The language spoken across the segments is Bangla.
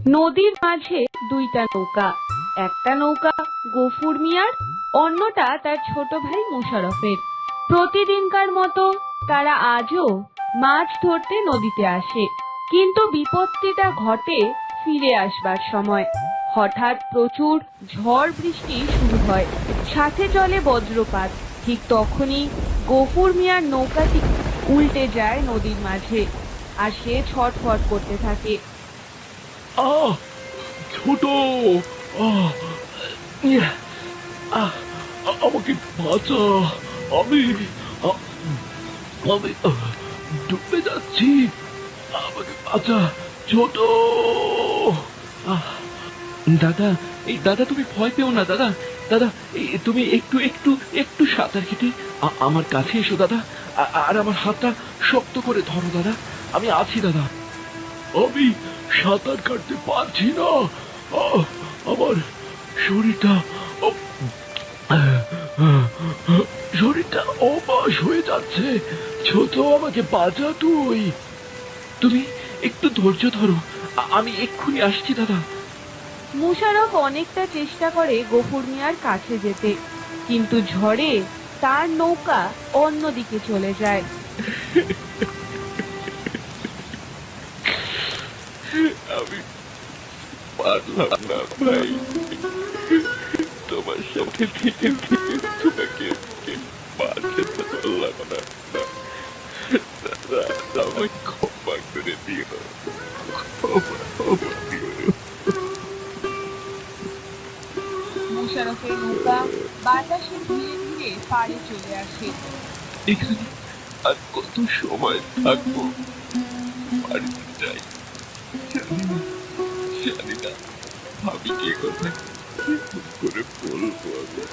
নদীর মাঝে দুইটা নৌকা, একটা নৌকা গফুর মিয়ার, অন্যটা তার ছোট ভাই মোশাররফের। প্রতিদিনকার মতো তারা আজও মাছ ধরতে নদীতে আসে, কিন্তু বিপত্তিটা ঘটে ফিরে আসবার সময়। হঠাৎ প্রচুর ঝড় বৃষ্টি শুরু হয়, সাথে চলে বজ্রপাত। ঠিক তখনই গফুর মিয়ার নৌকাটি উল্টে যায় নদীর মাঝে, আর সে ছটফট করতে থাকে। আহ ছোট, আহ ইয়া, আহ আমাকে বাঁচা। আমি আ- আমি ডুবে যাচ্ছি। আমাকে বাঁচা ছোট। আহ, দাদা, এই দাদা তুমি ভয় পেও না দাদা। দাদা, তুমি একটু একটু একটু সাঁতার কেটে আমার কাছে এসো দাদা। আর আমার হাতটা শক্ত করে ধরো দাদা। আমি আছি দাদা। আমি সাঁতার কাটতে পারছি না। আমার শরীরটা শরীরটা অবশ হয়ে যাচ্ছে। ছোট, আমাকে বাঁচা তুই। তুমি একটু ধৈর্য ধরো, আমি এক্ষুনি আসছি দাদা। মোশাররফ অনেকটা চেষ্টা করে গফুর মিয়ার কাছে যেতে, কিন্তু ঝড়ে তার নৌকা অন্যদিকে চলে যায়। আমি পারলাম না ভাই, তোমার সাথে থেকে থেকে তোমাকে বাঁচাতে পারলাম না। দাদা, আমায় ক্ষমা করে দিও, ক্ষমা দিও। মোশাররফের নৌকা বাতাসে ধীরে ধীরে পাড়ে চলে আসে। এখানে আর কত সময় থাকবো? বাড়িতে যাই। জানি না ভাবি কে কথা করে বলবো আমি।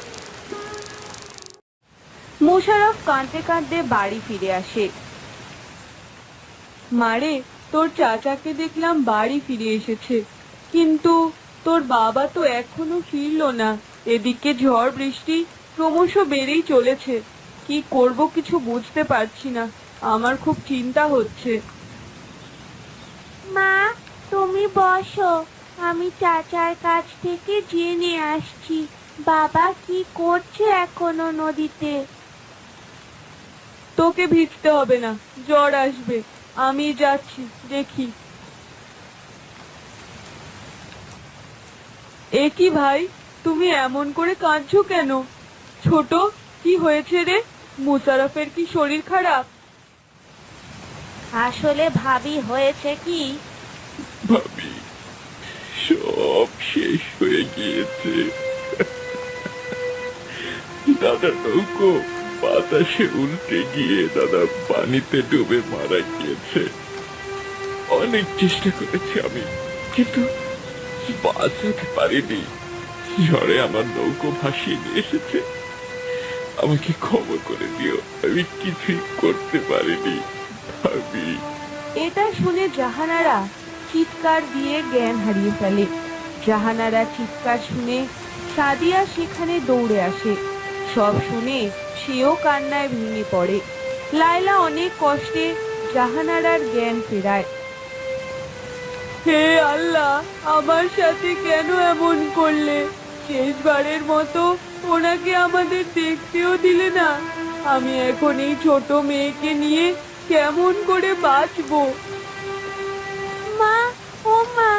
মোশাররফ কাঁদতে কাঁদতে বাড়ি ফিরে আসে। মারে, তোর চাচাকে দেখলাম বাড়ি ফিরে এসেছে, কিন্তু তোর বাবা তো এখনো ফিরলো না। এদিকে ঝড় বৃষ্টি ক্রমশ বেড়েই চলেছে। কি করব কিছু বুঝতে পারছি না, আমার খুব চিন্তা হচ্ছে। মা, তুমি বসো, আমি চাচার কাছ থেকে জেনে আসছি বাবা কি করছে এখনো নদীতে। তোকে ভিজতে হবে না, জ্বর আসবে, আমি যাচ্ছি, দেখি। এ কি ভাই, তুমি এমন করে কাঁদছো কেন? ছোট, কি হয়েছে রে? মোশাররফের কি শরীর খারাপ? আসলে ভাবি হয়েছে কি, ভাবি সব শেষ হয়ে গিয়েছে। দাদা নৌকো বাতাসে উল্টে গিয়ে দাদা পানিতে ডুবে মারা গিয়েছে। অনেক চেষ্টা করেছি আমি, কিন্তু বাঁচাতে পারিনি। ঝড়ে আমার নৌকো ভাসিয়ে নিয়ে এসেছে। আমাকে ক্ষমা করে দিও, আমি কিছুই করতে পারিনি ভাবি। এটা শুনে জাহানারা চিৎকার দিয়ে জ্ঞান হারিয়ে ফেলে। জাহানারা চিৎকার শুনে সাদিয়া সেখানে দৌড়ে আসে। সব শুনে সেও কান্নায় ভেঙে পড়ে। লায়লা অনেক কষ্টে জাহানারার জ্ঞান ফেরায়। হে আল্লাহ, আমার সাথে কেন এমন করলে? শেষবারের মতো ওনাকে আমাদের দেখতেও দিলে না। আমি এখন এই ছোট মেয়েকে নিয়ে কেমন করে বাঁচবো? মা, ও মা,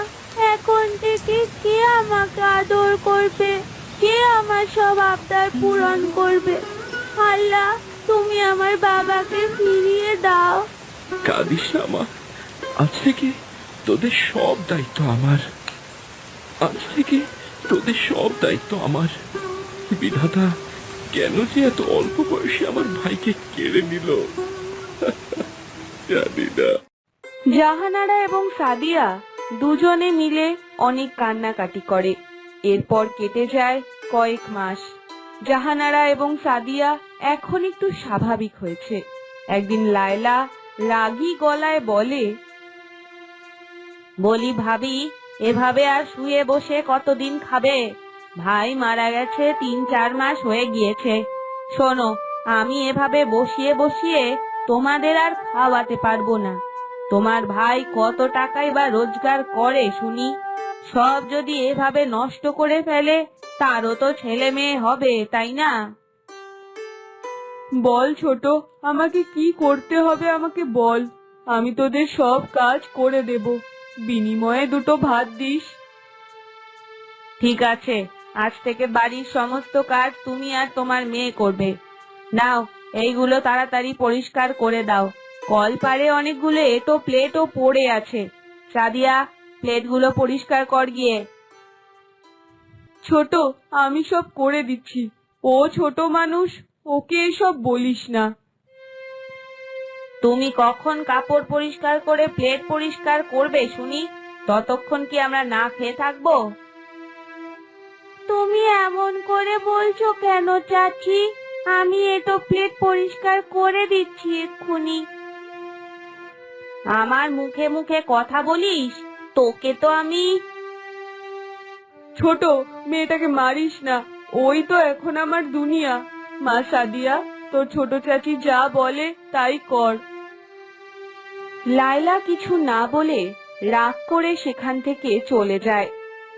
এখন থেকে কে আমাকে আদর করবে? কে আমার সব আবদার পূরণ করবে? আল্লাহ, তুমি আমার বাবাকে ফিরিয়ে দাও। কাঁদিস না মা, আজ থেকে তোদের সব দায়িত্ব আমার। আজ থেকে তোদের সব দায়িত্ব আমার। বিধাতা কেন যে এত অল্প বয়সে আমার ভাইকে কেড়ে নিল জানি না। জাহানারা এবং সাদিয়া দুজনে মিলে অনেক কান্নাকাটি করে। এরপর কেটে যায় কয়েক মাস। জাহানারা এবং সাদিয়া এখন একটু স্বাভাবিক হয়েছে। একদিন লায়লা রাগী গলায় বলি ভাবি, এভাবে আর শুয়ে বসে কতদিন খাবে? ভাই মারা গেছে 3-4 মাস হয়ে গিয়েছে। শোনো, আমি এভাবে বসিয়ে বসিয়ে তোমাদের আর খাওয়াতে পারবো না। তোমার ভাই কত টাকাই বা রোজগার করে শুনি? সব যদি এভাবে নষ্ট করে ফেলে, তারও তো ছেলে মেয়ে হবে, তাই না? বল ছোট, আমাকে কি করতে হবে আমাকে বল। আমি তোদের সব কাজ করে দেব, বিনিময়ে দুটো ভাত দিস। ঠিক আছে, আজ থেকে বাড়ির সমস্ত কাজ তুমি আর তোমার মেয়ে করবে। নাও, এইগুলো তাড়াতাড়ি পরিষ্কার করে দাও। কলপারে অনেকগুলো এঁটো প্লেটও পড়ে আছে। সাদিয়া, প্লেটগুলো পরিষ্কার কর গিয়ে। ছোট, আমি সব করে দিচ্ছি। ও ছোট মানুষ, ওকে এসব বলিস না। তুমি কখন কাপড় পরিষ্কার করে প্লেট পরিষ্কার করবে শুনি? ততক্ষণ কি আমরা না খেয়ে থাকবো? তুমি এমন করে বলছো কেন চাচি? আমি এটো প্লেট পরিষ্কার করে দিচ্ছি এক্ষুনি। আমার মুখে মুখে কথা বলিস? তোকে তো আমি... ছোট, মেয়েটাকে মারিস না, ওই তো এখন আমার দুনিয়া। মা সাদিয়া, তোর ছোট চাচি যা বলে তাই কর। লায়লা কিছু না বলে রাগ করে সেখান থেকে চলে যায়।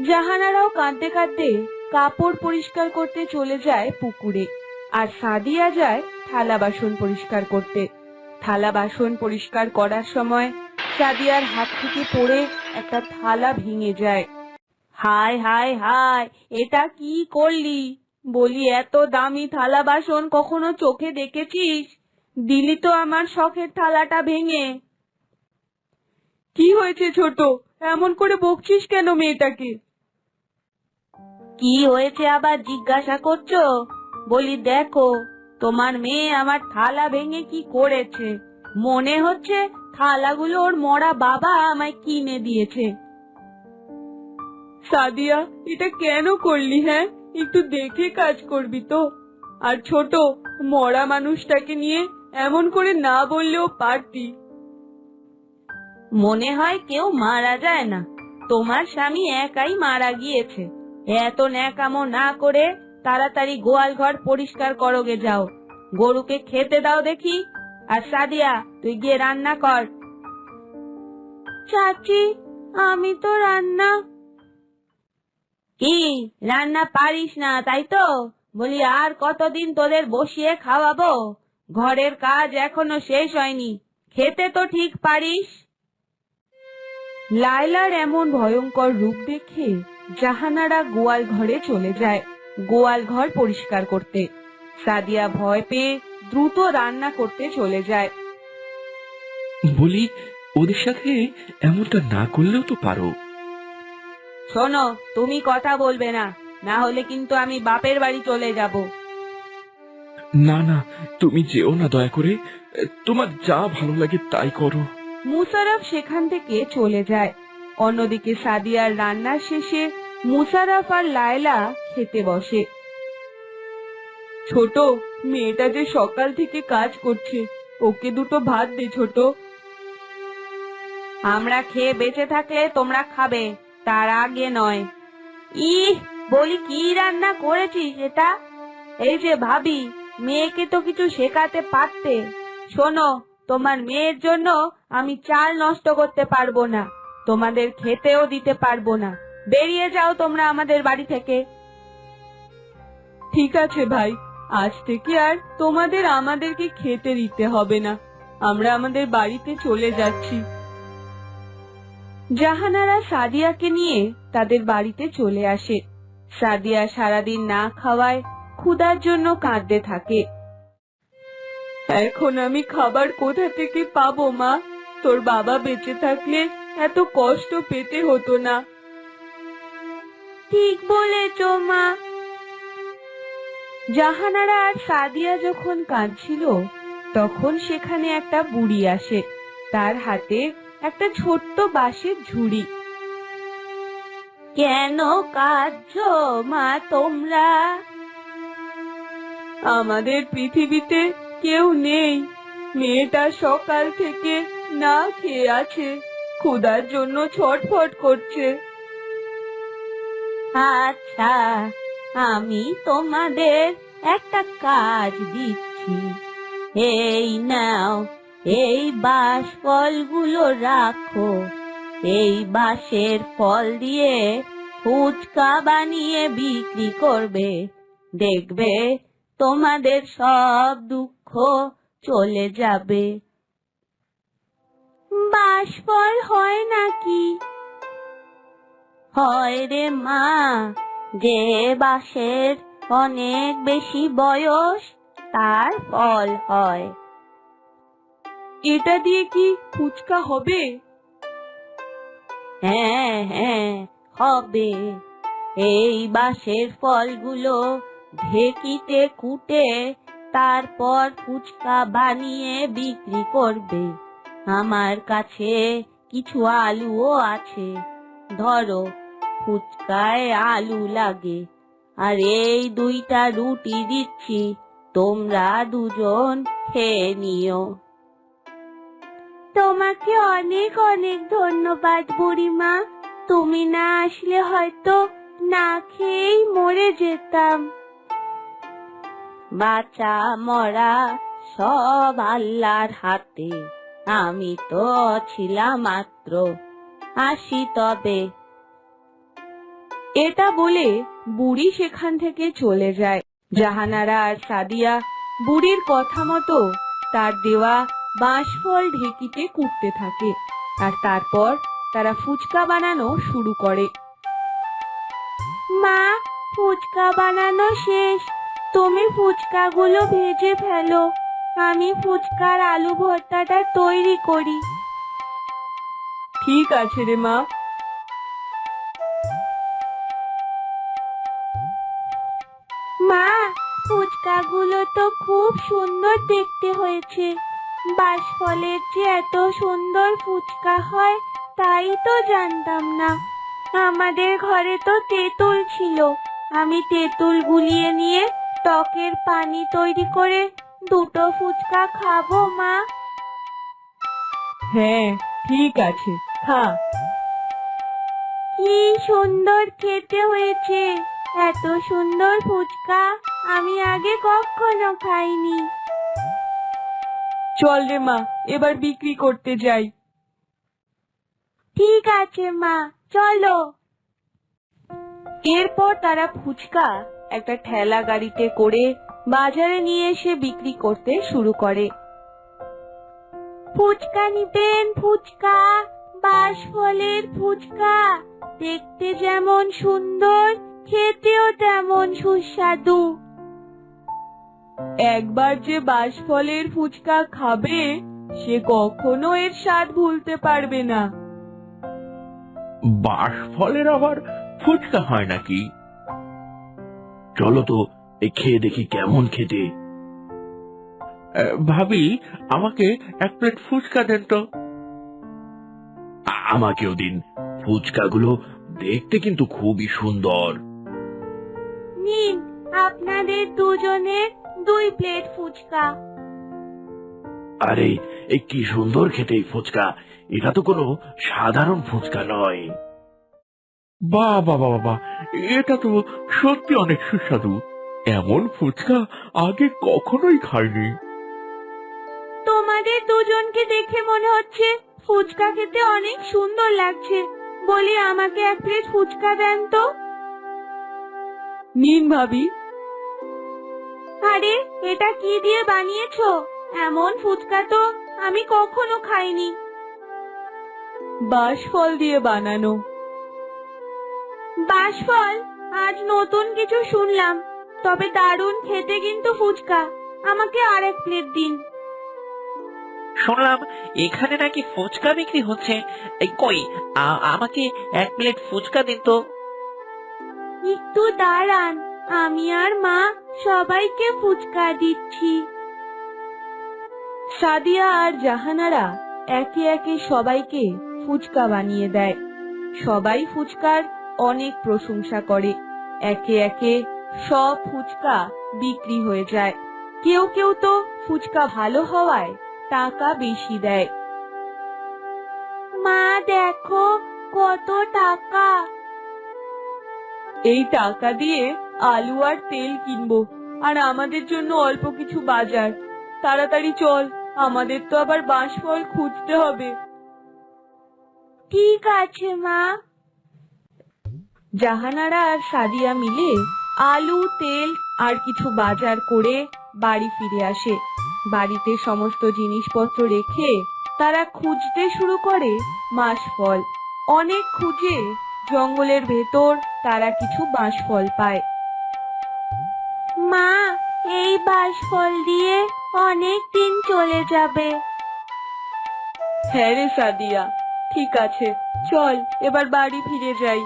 জাহানারাও কাঁদতে কাঁদতে কাপড় পরিষ্কার করতে চলে যায় পুকুরে, আর সাদিয়া যায় থালা বাসন পরিষ্কার করতে। থালা বাসন পরিষ্কার করার সময় সাদিয়ার হাত থেকে পড়ে একটা থালা ভেঙে যায়। হায় হায় হায়, এটা কি করলি? বলি, এত দামি থালা বাসন কখনো চোখে দেখেছিস? দিলি তো আমার শখের থালাটা ভেঙে। কি হয়েছে ছোট? এমন করে বকছিস কেন মেয়েটাকে? কি হয়েছে আবার জিজ্ঞাসা করছো? বলি, দেখো, তোমার মেয়ে আমার থালা ভেঙে কি করেছে। মনে হচ্ছে থালাগুলো ওর মরা বাবা আমায় কিনে দিয়েছে। সাদিয়া, এটা কেন করলি? হ্যাঁ, একটু দেখে কাজ করবি তো। আর ছোট, মরা মানুষটাকে নিয়ে এমন করে না বললেও পারতি। মনে হয় কেউ মারা যায় না, তোমার স্বামী একাই মারা গিয়েছে। এত ন্যাকামো না করে তাড়াতাড়ি গোয়াল ঘর পরিষ্কার করো গে, যাও, গরুকে খেতে দাও দেখি। আর সাদিয়া, তুই গিয়ে রান্না কর। চাচি, আমি তো রান্না... কি, রান্না পারিস না তাই তো? বলি, আর কতদিন তোদের বসিয়ে খাওয়াবো? ঘরের কাজ এখনো শেষ হয়নি, খেতে তো ঠিক পারিস। লায়লার এমন ভয়ঙ্কর রূপ দেখে জাহানারা গোয়াল ঘরে চলে যায় গোয়াল ঘর পরিষ্কার করতে। সাদিয়া ভয় পেয়ে দ্রুত রান্না করতে চলে যায়। বলি, ওদের সাথে এমনটা না করলেও তো পারো। শোনো, তুমি কথা বলবে না, না হলে কিন্তু আমি বাপের বাড়ি চলে যাব। না না, তুমি যেও না দয়া করে, তোমার যা ভালো লাগে তাই করো। মুশারফ সেখান থেকে চলে যায়। অন্যদিকে সাদিয়ার রান্নার শেষে মুশারফ আর লায়লা খেতে বসে। ছোট, মেয়েটা যে সকাল থেকে কাজ করছে, ওকে দুটো ভাত দে ছোট। আমরা খেয়ে বেঁচে থাকলে তোমরা খাবে, তার আগে নয়। ইহ, বলি, কি রান্না করেছিস এটা? এই যে ভাবি, মেয়েকে তো কিছু শেখাতে পারতে। শোনো, তোমার মেয়ের জন্য আমি চাল নষ্ট করতে পারবো না, তোমাদের খেতেও দিতে পারবো না। বেরিয়ে যাও তোমরা আমাদের বাড়ি থেকে। ঠিক আছে ভাই, আজ থেকে আর তোমাদের আমাদেরকে খেতে দিতে হবে না, আমরা আমাদের বাড়িতে চলে যাচ্ছি। জাহানারা সাদিয়াকে নিয়ে তাদের বাড়িতে চলে আসে। সাদিয়া সারাদিন না খাওয়ায় ক্ষুধার জন্য কাঁদতে থাকে। এখন আমি খাবার কোথা থেকে পাবো মা? তোর বাবা বেঁচে থাকলে এত কষ্ট পেতে হতো না। ঠিক বলেছ মা। জাহানারা আর সাদিয়া যখন কাঁদছিল, তখন সেখানে একটা বুড়ি আসে। তার হাতে একটা ছোট্ট বাঁশের ঝুড়ি। কেন কাঁদছো মা তোমরা? আমাদের পৃথিবীতে কেউ নেই, মেয়েটা সকাল থেকে না খেয়ে আছে, ক্ষুধার জন্য ছটফট করছে। আচ্ছা, আমি তোমাদের একটা কাজ দিচ্ছি। এই নাও, এই বাঁশ ফলগুলো রাখো, এই বাঁশের ফল দিয়ে ফুচকা বানিয়ে বিক্রি করবে, দেখবে তোমাদের সব দুঃখ চলে যাবে। বাঁশ ফল হয় নাকি? হয় রে মা, যে বাঁশের অনেক বেশি বয়স তার ফল হয়। এটা দিয়ে কি ফুচকা হবে? হ্যাঁ হ্যাঁ হবে। এই বাঁশের ফলগুলো ঢেকিতে কুটে তারপর ফুচকা বানিয়ে বিক্রি করবে। আমার কাছে কিছু আলুও আছে, ধরো, ফুচকায় আলু লাগে। আর এই 2টা রুটি দিচ্ছি, তোমরা দুজন খেয়ে নিও। তোমাকে অনেক অনেক ধন্যবাদ বুড়িমা, তুমি না আসলে হয়তো না খেয়েই মরে যেতাম। বাঁচা মরা সব আল্লাহর হাতে, আমি তো ছিলাম মাত্র। আসি তবে। এটা বলে বুড়ি সেখান থেকে চলে যায়। জাহানারা আর সাদিয়া বুড়ির কথা মতো তার দেওয়া বাঁশফল ঢেকিতে কুটতে থাকে, আর তারপর তারা ফুচকা বানানো শুরু করে। মা, ফুচকা বানানো শেষ, তুমি ফুচকাগুলো ভেজে ফেলো, আমি ফুচকার আলু ভর্তাটা তৈরি করি। ঠিক আছে রে মা। মা, ফুচকাগুলো তো খুব সুন্দর দেখতে হয়েছে। বাঁশফলের যে এত সুন্দর ফুচকা হয় তাই তো জানতাম না। আমাদের ঘরে তো তেঁতুল ছিল, আমি তেঁতুল গুলিয়ে নিয়ে টকের পানি তৈরি করে 2টো ফুচকা খাবো মা। হ্যাঁ ঠিক আছে, খা। কি সুন্দর খেতে হয়েছে, এত সুন্দর ফুচকা আমি আগে কখনো খাইনি। চল রে মা, এবার বিক্রি করতে যাই। ঠিক আছে মা, চলো। এরপর তারা ফুচকা একটা ঠেলা গাড়িতে করে বাজারে নিয়ে এসে বিক্রি করতে শুরু করে। ফুচকা নিবেন? ফুচকা, বাঁশফলের ফুচকা, দেখতে যেমন সুন্দর খেতেও তেমন সুস্বাদু। একবার যে বাঁশফলের ফুচকা খাবে সে কখনো এর স্বাদ ভুলতে পারবে না। বাঁশফলের আবার ফুচকা হয় নাকি? চলো তো খেয়ে দেখি কেমন খেতে। ভাবি, আমাকে 1 প্লেট ফুচকা দেন তো। আমাকেও দিন, ফুচকাগুলো দেখতে কিন্তু খুবই সুন্দর। নিন, আপনাদের দুজনের 2 প্লেট ফুচকা। আরে, এই কি সুন্দর খেতে এই ফুচকা, এটা তো কোনো সাধারণ ফুচকা নয়। বাহ বাহ বাহ বাহ, এটা তো সত্যি অনেক সুস্বাদু, এমন ফুচকা আগে কখনোই খাইনি। তোমাদের দুজনকে দেখে মনে হচ্ছে ফুচকা খেতে অনেক সুন্দর লাগছে, বলি আমাকে 1 প্লেট ফুচকা দেন তো। নিন ভাবি। আরে, এটা কি দিয়ে বানিয়েছো? এমন ফুচকা তো আমি কখনো খাইনি। বাঁশফল দিয়ে বানানো। বাঁশফল? আজ নতুন কিছু শুনলাম, তবে দারুণ খেতে কিন্তু ফুচকা, আমাকে আর 1 প্লেট দিন। শুনলাম এখানে নাকি ফুচকা বিক্রি হচ্ছে, এই কই আমাকে 1 প্লেট ফুচকা দিন তো। একটু দাঁড়ান, আমি আর মা সবাইকে ফুচকা দিচ্ছি। সাদিয়া আর জাহানারা একে একে সবাইকে ফুচকা বানিয়ে দেয়। সবাই ফুচকার অনেক প্রশংসা করে। একে একে সব ফুচকা বিক্রি হয়ে যায়। কেউ কেউ তো ফুচকা ভালো হওয়ায় টাকা বেশি দেয়। মা দেখো কত টাকা। এই টাকা দিয়ে আলু আর তেল কিনবো, আর আমাদের জন্য অল্প কিছু বাজার। তাড়াতাড়ি চল, আমাদের তো আবার বাঁশফল খুঁজতে হবে। ঠিক আছে মা। জাহানারা আর সাদিয়া মিলে আলু, তেল আর কিছু বাজার করে বাড়ি ফিরে আসে। বাড়িতে সমস্ত জিনিসপত্র রেখে তারা খুঁজতে শুরু করে বাঁশফল। অনেক খুঁজে জঙ্গলের ভেতর তারা কিছু বাঁশফল পায়। মা, এই বাঁশফল দিয়ে অনেক দিন চলে যাবে। হ্যাঁ রে সাদিয়া, ঠিক আছে, চল এবার বাড়ি ফিরে যাই।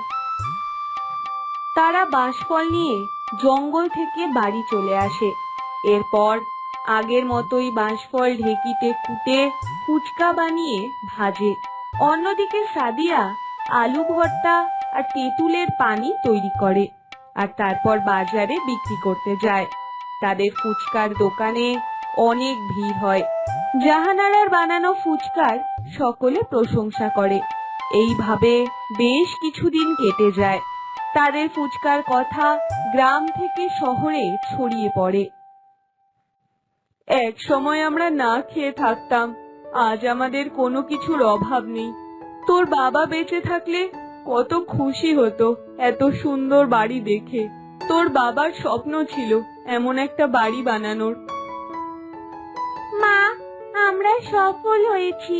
তারা বাঁশফল নিয়ে জঙ্গল থেকে বাড়ি চলে আসে। এরপর আগের মতোই বাঁশফল ঢেকিতে কুটে ফুচকা বানিয়ে ভাজে। অন্যদিকে সাদিয়া আলু ভর্তা আর তেঁতুলের পানি তৈরি করে আর তারপর বাজারে বিক্রি করতে যায়। তাদের ফুচকার দোকানে অনেক ভিড় হয়। জাহানারার বানানো ফুচকার সকলে প্রশংসা করে। এইভাবে বেশ কিছুদিন কেটে যায়। তাদের ফুচকার কথা গ্রাম থেকে শহরে ছড়িয়ে পড়ে। এক সময় আমরা না খেয়ে থাকতাম, আজ আমাদের কোনো কিছুর অভাব নেই। তোর বাবা বেঁচে থাকলে কত খুশি হতো এত সুন্দর বাড়ি দেখে। তোর বাবার স্বপ্ন ছিল এমন একটা বাড়ি বানানোর। মা, আমরা সফল হয়েছি।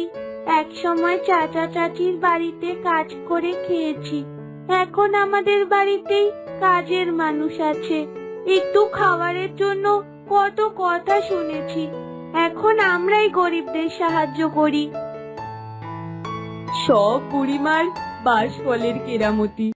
এক সময় চাচা চাচির বাড়িতে কাজ করে খেয়েছি, এখন আমাদের বাড়িতেই কাজের মানুষ আছে। একটু খাবারের জন্য কত কথা শুনেছি, এখন আমরাই গরিবদের সাহায্য করি। সব বুড়িমার বাঁশফলের কেরামতি।